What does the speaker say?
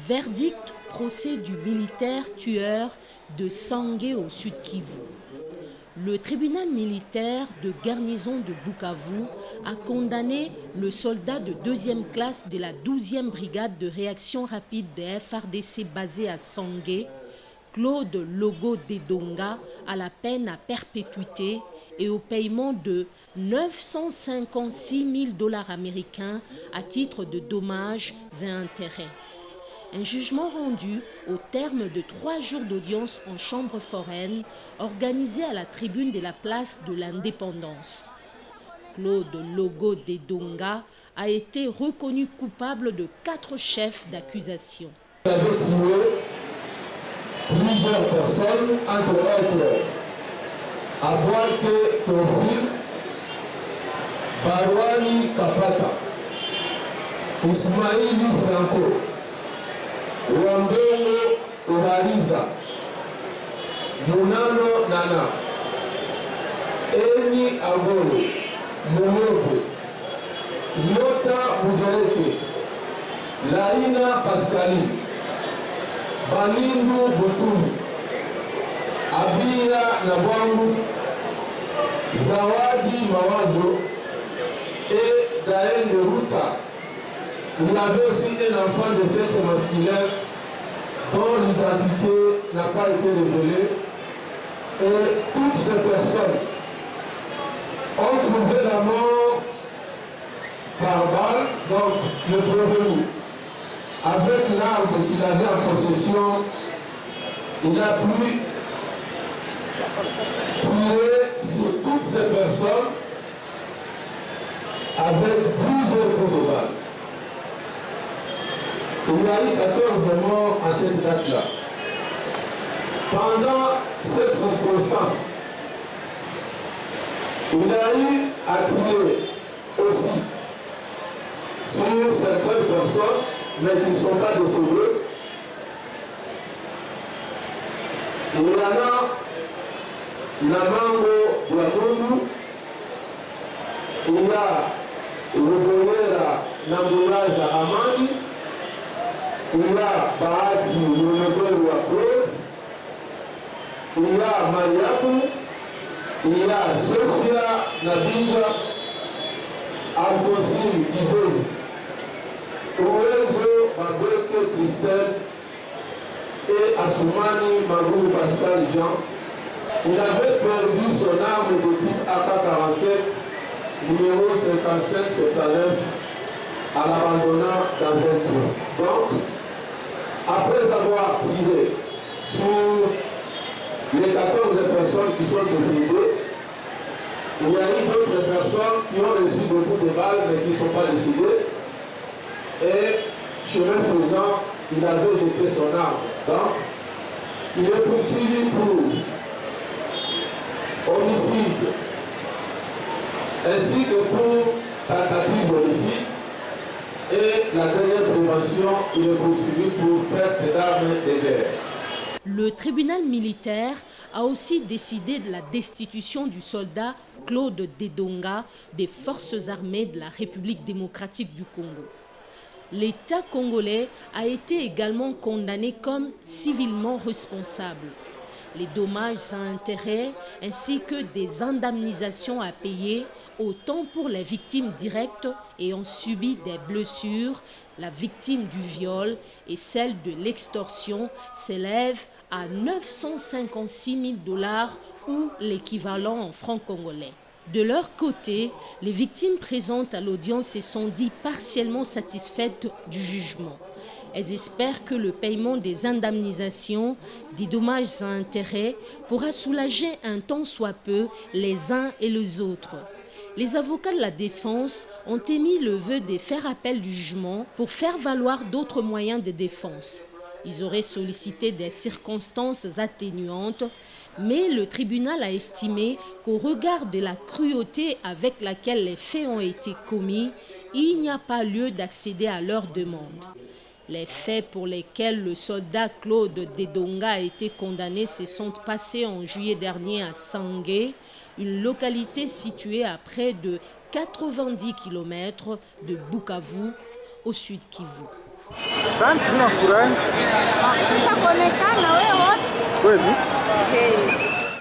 Verdict procès du militaire tueur de Sangué au Sud Kivu. Le tribunal militaire de garnison de Bukavu a condamné le soldat de deuxième classe de la 12e brigade de réaction rapide des FARDC basée à Sangué, Claude Logo Dedonga, à la peine à perpétuité et au paiement de 956 000 $ américains à titre de dommages et intérêts. Un jugement rendu au terme de 3 jours d'audience en chambre foraine organisée à la tribune de la place de l'Indépendance. Claude Logo Dedonga a été reconnu coupable de 4 chefs d'accusation. Il avait tué plusieurs personnes, entre autres Abouake Tofil, Barwani Kapata, Ismaili Franco, Wambongo Oraliza, Munano Nana, Eni Agolo, Moyobe, Yota Mujareke, Laina Pascaline, Balindu Butumi, Abia Nabwangu, Zawadi Mawajo et Daël de Ruta. Il y avait aussi un enfant de sexe masculin dont l'identité n'a pas été révélée. Et toutes ces personnes ont trouvé la mort par balle. Donc le prévenu, avec l'arme qu'il avait en possession, il a pu tirer sur toutes ces personnes avec plusieurs coups de balle. Il y a eu 14 morts à cette date-là. Pendant cette circonstance, il a eu à tirer aussi sur certaines personnes, mais qui ne sont pas décédées. Il y en a Namango Diamundu, il y a Ruboyera Nambulaza Amani, il y a Bahati Munegweru Claude, il y a Mariamu, il y a Sophia Nabinja, Alphonsine Kizozi, Ouezo Babeke Christelle et Assoumani Magou Pascal Jean. Il avait perdu son arme de type AK-47, numéro 5579, à l'abandonnant dans un trou. Donc, après avoir tiré sur les 14 personnes qui sont décédées, il y a eu d'autres personnes qui ont reçu beaucoup de balles mais qui ne sont pas décédées. Et chemin faisant, il avait jeté son arme. Donc, il est poursuivi pour homicide ainsi que pour tentative d'homicide. Et la dernière prévention, il est poursuivi pour perte d'armes de guerre. Le tribunal militaire a aussi décidé de la destitution du soldat Claude Dedonga des forces armées de la République démocratique du Congo. L'État congolais a été également condamné comme civilement responsable. Les dommages à intérêts ainsi que des indemnisations à payer, autant pour les victimes directes ayant subi des blessures, la victime du viol et celle de l'extorsion s'élèvent à 956 000 $ ou l'équivalent en francs congolais. De leur côté, les victimes présentes à l'audience se sont dit partiellement satisfaites du jugement. Elles espèrent que le paiement des indemnisations, des dommages à intérêts, pourra soulager un tant soit peu les uns et les autres. Les avocats de la défense ont émis le vœu de faire appel du jugement pour faire valoir d'autres moyens de défense. Ils auraient sollicité des circonstances atténuantes, mais le tribunal a estimé qu'au regard de la cruauté avec laquelle les faits ont été commis, il n'y a pas lieu d'accéder à leur demande. Les faits pour lesquels le soldat Claude Dedonga a été condamné se sont passés en juillet dernier à Sangué, une localité située à près de 90 km de Bukavu, au sud Kivu. Asante, tunafurahi. Kisha kuonekana wewe wote. Kweli?